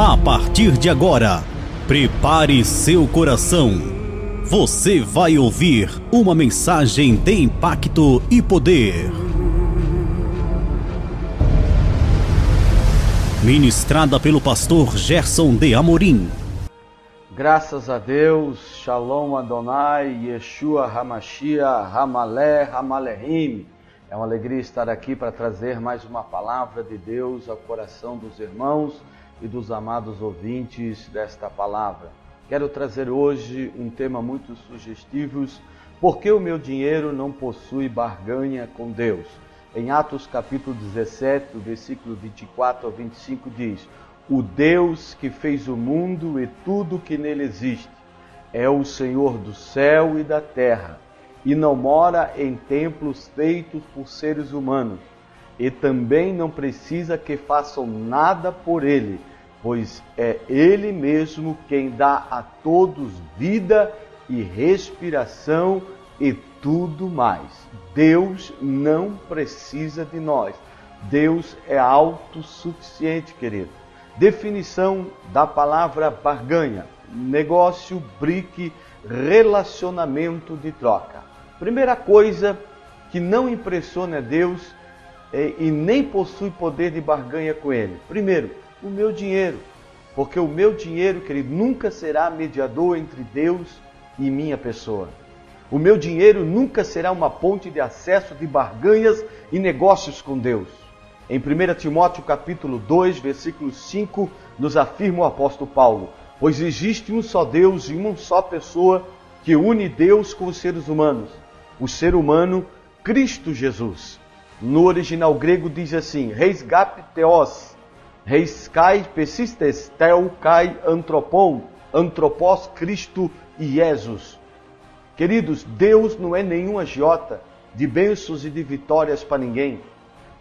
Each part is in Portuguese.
A partir de agora, prepare seu coração. Você vai ouvir uma mensagem de impacto e poder. Ministrada pelo pastor Gerson de Amorim. Graças a Deus, Shalom Adonai, Yeshua HaMashiach, Hamalé, Hamalehim. É uma alegria estar aqui para trazer mais uma palavra de Deus ao coração dos irmãos e dos amados ouvintes desta palavra. Quero trazer hoje um tema muito sugestivo: por que o meu dinheiro não possui barganha com Deus? Em Atos capítulo 17, versículo 24 ao 25 diz: o Deus que fez o mundo e tudo que nele existe é o Senhor do céu e da terra, e não mora em templos feitos por seres humanos, e também não precisa que façam nada por ele, pois é ele mesmo quem dá a todos vida e respiração e tudo mais. Deus não precisa de nós. Deus é autossuficiente, querido. Definição da palavra barganha: negócio, brique, relacionamento de troca. Primeira coisa que não impressiona Deus e nem possui poder de barganha com Ele. Primeiro, o meu dinheiro. Porque o meu dinheiro, querido, nunca será mediador entre Deus e minha pessoa. O meu dinheiro nunca será uma ponte de acesso de barganhas e negócios com Deus. Em 1 Timóteo capítulo 2, versículo 5, nos afirma o apóstolo Paulo: pois existe um só Deus e uma só pessoa que une Deus com os seres humanos, o ser humano Cristo Jesus. No original grego diz assim: reis gapteos, reis kai persistes tel kai antropon, antropos Cristo e Jesus. Queridos, Deus não é nenhum agiota de bênçãos e de vitórias para ninguém.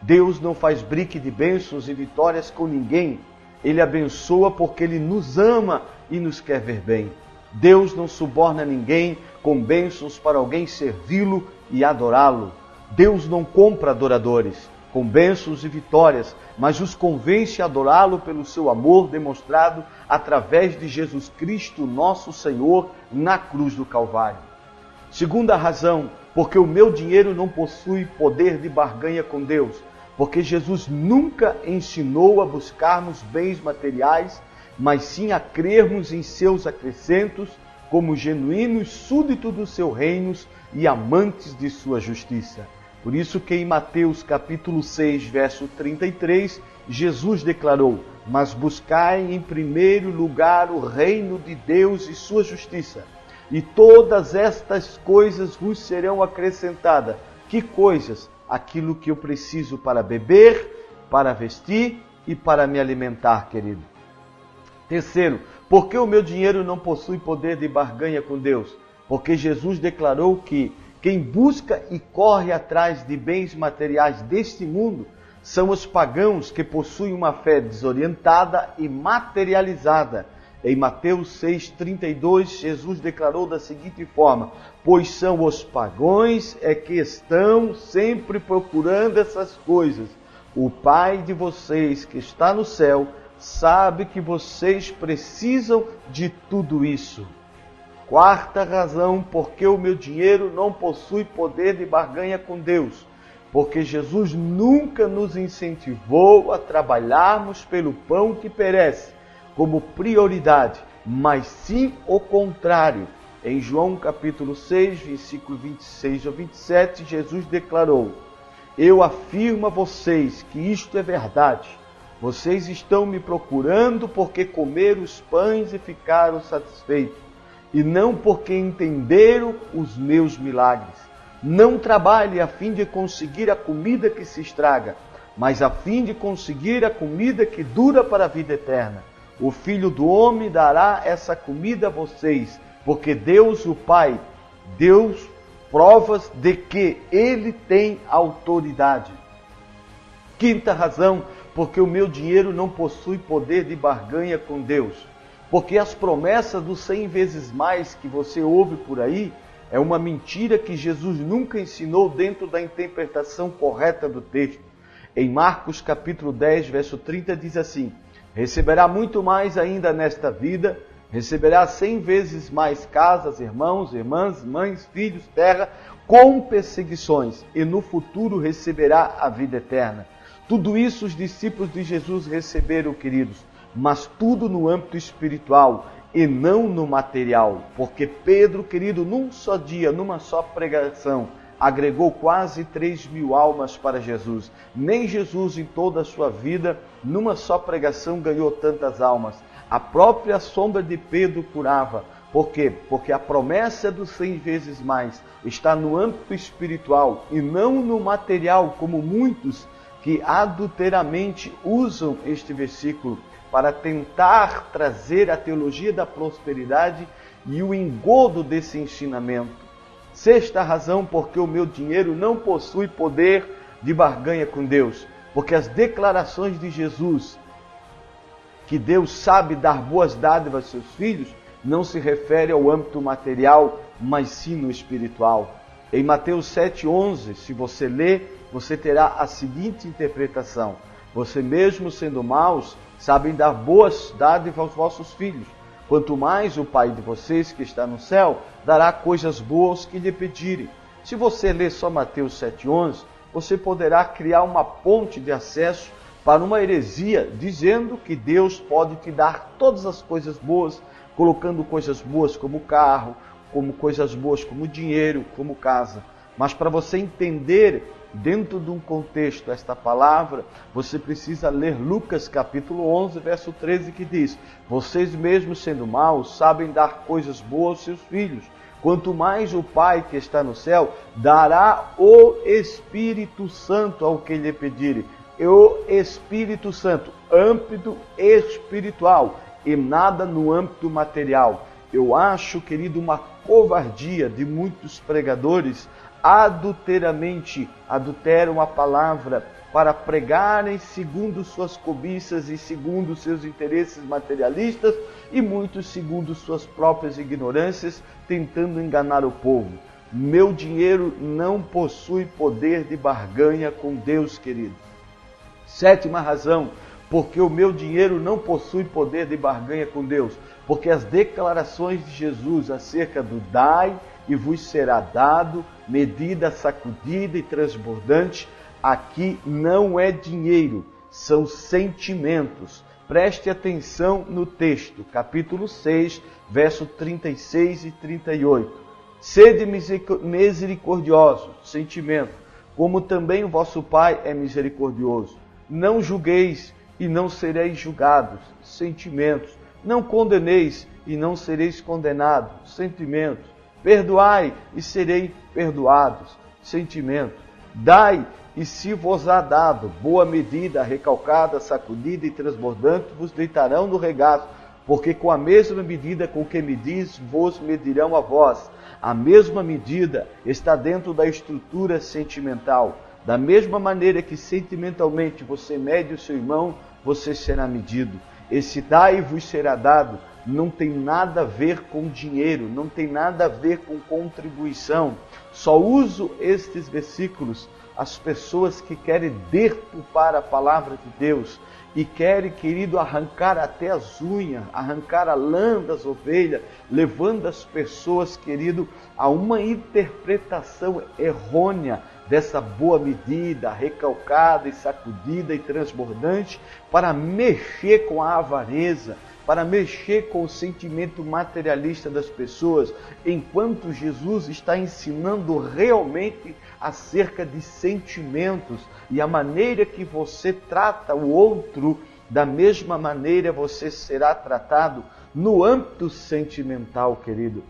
Deus não faz brique de bênçãos e vitórias com ninguém. Ele abençoa porque Ele nos ama e nos quer ver bem. Deus não suborna ninguém com bênçãos para alguém servi-lo e adorá-lo. Deus não compra adoradores com bênçãos e vitórias, mas os convence a adorá-lo pelo seu amor demonstrado através de Jesus Cristo, nosso Senhor, na cruz do Calvário. Segunda razão: porque o meu dinheiro não possui poder de barganha com Deus. Porque Jesus nunca ensinou a buscarmos bens materiais, mas sim a crermos em seus acrescentos como genuínos súditos do seu reino e amantes de sua justiça. Por isso que em Mateus capítulo 6, verso 33, Jesus declarou: mas buscai em primeiro lugar o reino de Deus e sua justiça, e todas estas coisas vos serão acrescentadas. Que coisas? Aquilo que eu preciso para beber, para vestir e para me alimentar, querido. Terceiro, por que o meu dinheiro não possui poder de barganha com Deus? Porque Jesus declarou que quem busca e corre atrás de bens materiais deste mundo são os pagãos que possuem uma fé desorientada e materializada. Em Mateus 6,32, Jesus declarou da seguinte forma: pois são os pagãos que estão sempre procurando essas coisas. O Pai de vocês que está no céu sabe que vocês precisam de tudo isso. Quarta razão: porque o meu dinheiro não possui poder de barganha com Deus. Porque Jesus nunca nos incentivou a trabalharmos pelo pão que perece como prioridade, mas sim o contrário. Em João capítulo 6, versículo 26 ao 27, Jesus declarou: eu afirmo a vocês que isto é verdade. Vocês estão me procurando porque comeram os pães e ficaram satisfeitos, e não porque entenderam os meus milagres. Não trabalhe a fim de conseguir a comida que se estraga, mas a fim de conseguir a comida que dura para a vida eterna. O Filho do Homem dará essa comida a vocês, porque Deus, o Pai, deu provas de que Ele tem autoridade. Quinta razão: porque o meu dinheiro não possui poder de barganha com Deus. Porque as promessas dos 100 vezes mais que você ouve por aí é uma mentira que Jesus nunca ensinou dentro da interpretação correta do texto. Em Marcos capítulo 10, verso 30, diz assim: receberá muito mais ainda nesta vida, receberá 100 vezes mais casas, irmãos, irmãs, mães, filhos, terra, com perseguições, e no futuro receberá a vida eterna. Tudo isso os discípulos de Jesus receberam, queridos, mas tudo no âmbito espiritual e não no material, porque Pedro, querido, num só dia, numa só pregação, agregou quase 3.000 almas para Jesus. Nem Jesus, em toda a sua vida, numa só pregação, ganhou tantas almas. A própria sombra de Pedro curava. Por quê? Porque a promessa dos 100 vezes mais está no âmbito espiritual e não no material, como muitos que adulteramente usam este versículo para tentar trazer a teologia da prosperidade e o engodo desse ensinamento. Sexta razão, porque o meu dinheiro não possui poder de barganha com Deus. Porque as declarações de Jesus, que Deus sabe dar boas dádivas aos seus filhos, não se refere ao âmbito material, mas sim no espiritual. Em Mateus 7,11, se você ler, você terá a seguinte interpretação: você mesmo sendo maus, sabem dar boas dádivas aos vossos filhos. Quanto mais o Pai de vocês que está no céu dará coisas boas que lhe pedirem. Se você ler só Mateus 7,11, você poderá criar uma ponte de acesso para uma heresia, dizendo que Deus pode te dar todas as coisas boas, colocando coisas boas como carro, como coisas boas como dinheiro, como casa. Mas para você entender dentro de um contexto esta palavra, você precisa ler Lucas capítulo 11, verso 13, que diz: vocês mesmos sendo maus, sabem dar coisas boas aos seus filhos. Quanto mais o Pai que está no céu dará o Espírito Santo ao que lhe pedirem. O Espírito Santo, âmbito espiritual e nada no âmbito material. Eu acho, querido, uma covardia de muitos pregadores adulteramente adulteram a palavra para pregarem segundo suas cobiças e segundo seus interesses materialistas, e muitos segundo suas próprias ignorâncias, tentando enganar o povo. Meu dinheiro não possui poder de barganha com Deus, querido. Sétima razão, porque o meu dinheiro não possui poder de barganha com Deus, porque as declarações de Jesus acerca do dai e vos será dado, medida sacudida e transbordante, aqui não é dinheiro, são sentimentos. Preste atenção no texto, capítulo 6, verso 36 e 38. Sede misericordiosos, sentimento, como também o vosso Pai é misericordioso. Não julgueis e não sereis julgados, sentimentos. Não condeneis e não sereis condenados, sentimentos. Perdoai e sereis perdoados, sentimentos. Dai e se vos há dado, boa medida, recalcada, sacudida e transbordante, vos deitarão no regaço, porque com a mesma medida com que medis, vos medirão a vós. A mesma medida está dentro da estrutura sentimental. Da mesma maneira que sentimentalmente você mede o seu irmão, você será medido. Esse dai vos será dado não tem nada a ver com dinheiro, não tem nada a ver com contribuição. Só uso estes versículos as pessoas que querem deturpar a palavra de Deus e querem, querido, arrancar até as unhas, arrancar a lã das ovelhas, levando as pessoas, querido, a uma interpretação errônea dessa boa medida, recalcada e sacudida e transbordante, para mexer com a avareza, para mexer com o sentimento materialista das pessoas, enquanto Jesus está ensinando realmente acerca de sentimentos e a maneira que você trata o outro, da mesma maneira você será tratado no âmbito sentimental, querido.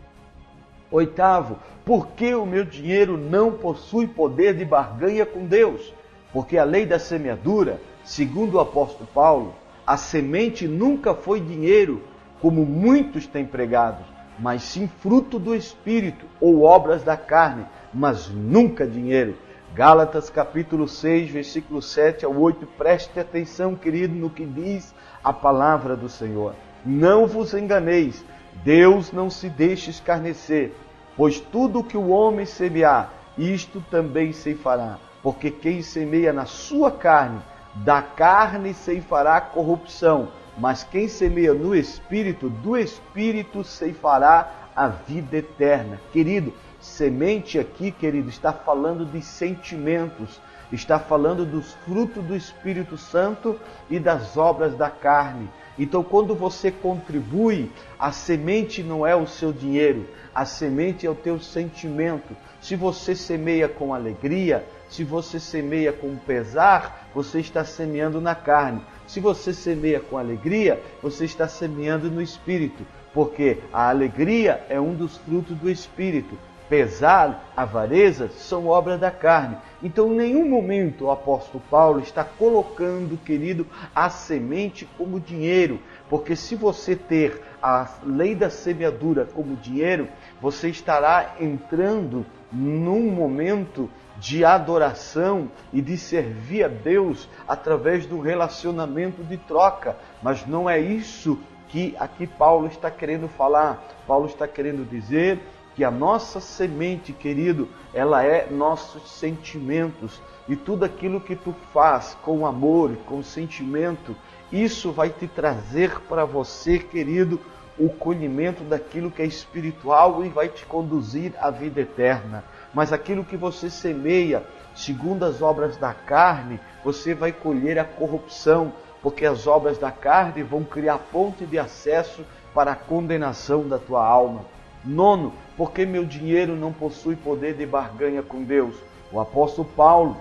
Oitavo, por que o meu dinheiro não possui poder de barganha com Deus? Porque a lei da semeadura, segundo o apóstolo Paulo, a semente nunca foi dinheiro, como muitos têm pregado, mas sim fruto do Espírito ou obras da carne, mas nunca dinheiro. Gálatas capítulo 6, versículo 7 ao 8, preste atenção, querido, no que diz a palavra do Senhor. Não vos enganeis, Deus não se deixa escarnecer, pois tudo que o homem semear, isto também se fará. porque quem semeia na sua carne, da carne ceifará corrupção, mas quem semeia no Espírito, do Espírito ceifará a vida eterna. Querido, semente aqui, querido, está falando de sentimentos, está falando dos frutos do Espírito Santo e das obras da carne. Então, quando você contribui, a semente não é o seu dinheiro, a semente é o teu sentimento. Se você semeia com alegria, se você semeia com pesar, você está semeando na carne. Se você semeia com alegria, você está semeando no Espírito, porque a alegria é um dos frutos do Espírito. Pesar, avareza, são obras da carne. Então, em nenhum momento o apóstolo Paulo está colocando, querido, a semente como dinheiro. Porque se você ter a lei da semeadura como dinheiro, você estará entrando num momento de adoração e de servir a Deus através do relacionamento de troca. Mas não é isso que aqui Paulo está querendo falar. Paulo está querendo dizer que a nossa semente, querido, ela é nossos sentimentos. E tudo aquilo que tu faz com amor e com sentimento, isso vai te trazer para você, querido, o colhimento daquilo que é espiritual e vai te conduzir à vida eterna. Mas aquilo que você semeia, segundo as obras da carne, você vai colher a corrupção, porque as obras da carne vão criar ponte de acesso para a condenação da tua alma. Nono, porque meu dinheiro não possui poder de barganha com Deus. O apóstolo Paulo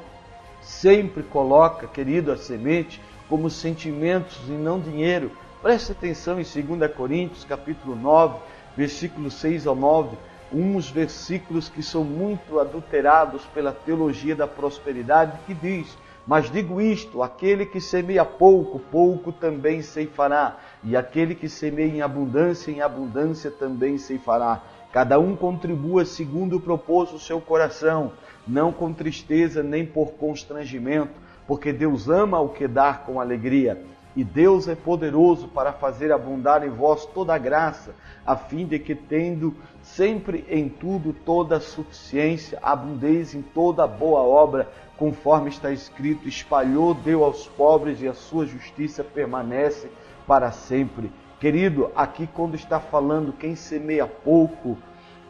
sempre coloca, querido, a semente como sentimentos e não dinheiro. Preste atenção em 2 Coríntios, capítulo 9, versículos 6 ao 9, uns versículos que são muito adulterados pela teologia da prosperidade, que diz: mas digo isto, aquele que semeia pouco, pouco também ceifará, e aquele que semeia em abundância também ceifará. Cada um contribua segundo propôs o seu coração, não com tristeza nem por constrangimento, porque Deus ama o que dá com alegria. E Deus é poderoso para fazer abundar em vós toda a graça, a fim de que, tendo sempre em tudo toda a suficiência, abundeis em toda boa obra, conforme está escrito: espalhou, deu aos pobres, e a sua justiça permanece para sempre. Querido, aqui quando está falando quem semeia pouco,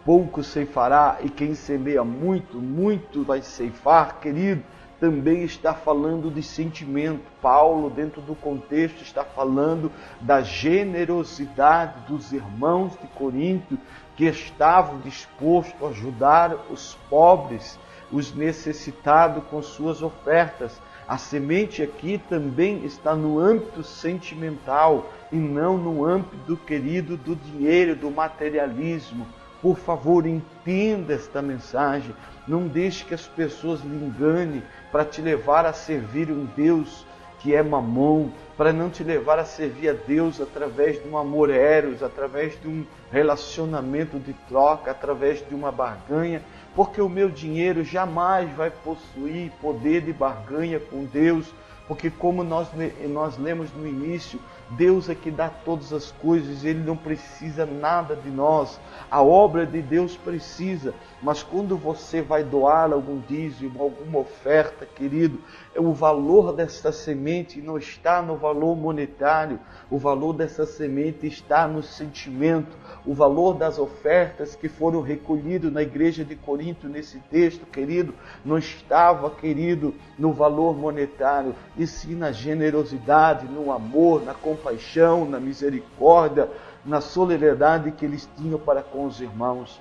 pouco ceifará, e quem semeia muito, muito vai ceifar, querido, também está falando de sentimento. Paulo, dentro do contexto, está falando da generosidade dos irmãos de Corinto, que estavam dispostos a ajudar os pobres, os necessitados com suas ofertas. A semente aqui também está no âmbito sentimental e não no âmbito, querido, do dinheiro, do materialismo. Por favor, entenda esta mensagem. Não deixe que as pessoas lhe enganem para te levar a servir um Deus que é mamon, para não te levar a servir a Deus através de um amor eros, através de um relacionamento de troca, através de uma barganha, porque o meu dinheiro jamais vai possuir poder de barganha com Deus, porque como nós lemos no início, Deus é que dá todas as coisas, Ele não precisa nada de nós, a obra de Deus precisa, mas quando você vai doar algum dízimo, alguma oferta, querido, o valor dessa semente não está no valor monetário, o valor dessa semente está no sentimento, o valor das ofertas que foram recolhidas na igreja de Corinto, nesse texto, querido, não estava, querido, no valor monetário, e sim na generosidade, no amor, na compaixão, na misericórdia, na solidariedade que eles tinham para com os irmãos.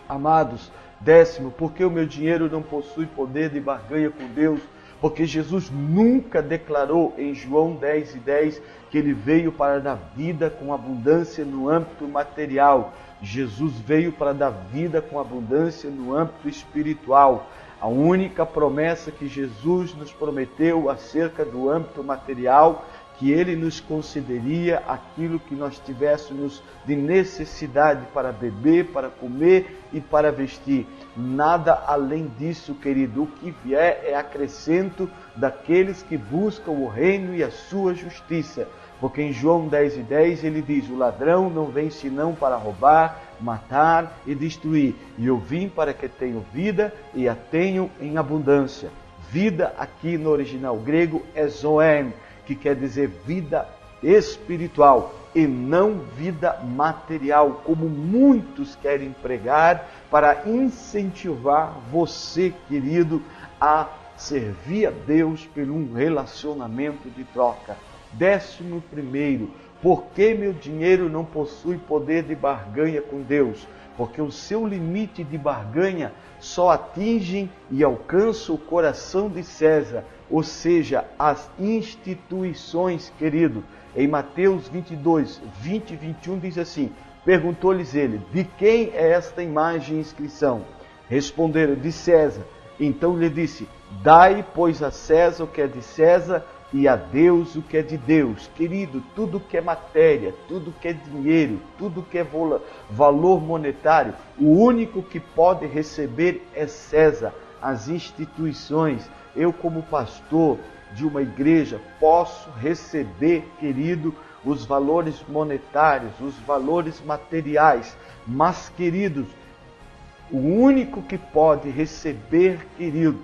Amados, 10º, porque o meu dinheiro não possui poder de barganha com Deus, porque Jesus nunca declarou em João 10:10 que Ele veio para dar vida com abundância no âmbito material. Jesus veio para dar vida com abundância no âmbito espiritual. A única promessa que Jesus nos prometeu acerca do âmbito material, que Ele nos concederia aquilo que nós tivéssemos de necessidade para beber, para comer e para vestir. Nada além disso, querido. O que vier é acrescento daqueles que buscam o reino e a sua justiça. Porque em João 10:10 ele diz: o ladrão não vem senão para roubar, matar e destruir. E eu vim para que tenham vida e a tenham em abundância. Vida aqui no original grego é zoen, que quer dizer vida espiritual e não vida material, como muitos querem pregar para incentivar você, querido, a servir a Deus por um relacionamento de troca. 11º, por que meu dinheiro não possui poder de barganha com Deus? Porque o seu limite de barganha só atinge e alcança o coração de César, ou seja, as instituições, querido. Em Mateus 22:20 e 21 diz assim: perguntou-lhes ele, de quem é esta imagem e inscrição? Responderam, de César. Então lhe disse, dai, pois, a César o que é de César e a Deus o que é de Deus. Querido, tudo que é matéria, tudo que é dinheiro, tudo que é valor monetário, o único que pode receber é César. As instituições, eu como pastor de uma igreja posso receber, querido, os valores monetários, os valores materiais, mas, queridos, o único que pode receber, querido,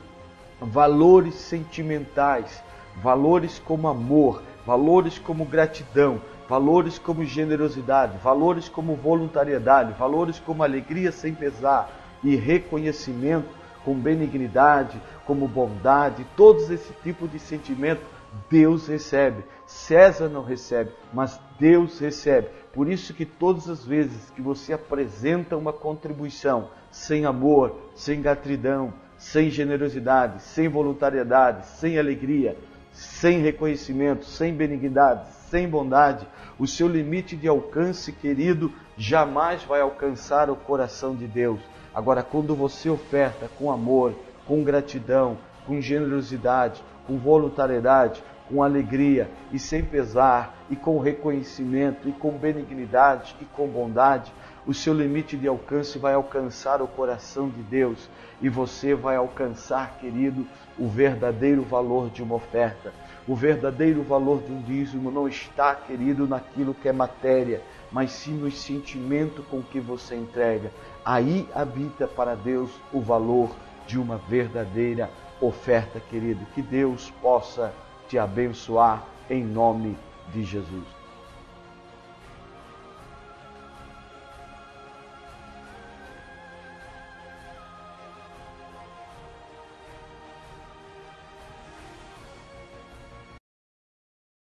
valores sentimentais, valores como amor, valores como gratidão, valores como generosidade, valores como voluntariedade, valores como alegria sem pesar e reconhecimento com benignidade, como bondade, todos esse tipo de sentimento Deus recebe. César não recebe, mas Deus recebe. Por isso que todas as vezes que você apresenta uma contribuição sem amor, sem gratidão, sem generosidade, sem voluntariedade, sem alegria, sem reconhecimento, sem benignidade, sem bondade, o seu limite de alcance, querido, jamais vai alcançar o coração de Deus. Agora, quando você oferta com amor, com gratidão, com generosidade, com voluntariedade, com alegria e sem pesar, e com reconhecimento, e com benignidade, e com bondade, o seu limite de alcance vai alcançar o coração de Deus e você vai alcançar, querido, o verdadeiro valor de uma oferta. O verdadeiro valor de um dízimo não está, querido, naquilo que é matéria, mas sim no sentimento com que você entrega. Aí habita para Deus o valor de uma verdadeira oferta, querido. Que Deus possa te abençoar em nome de Jesus.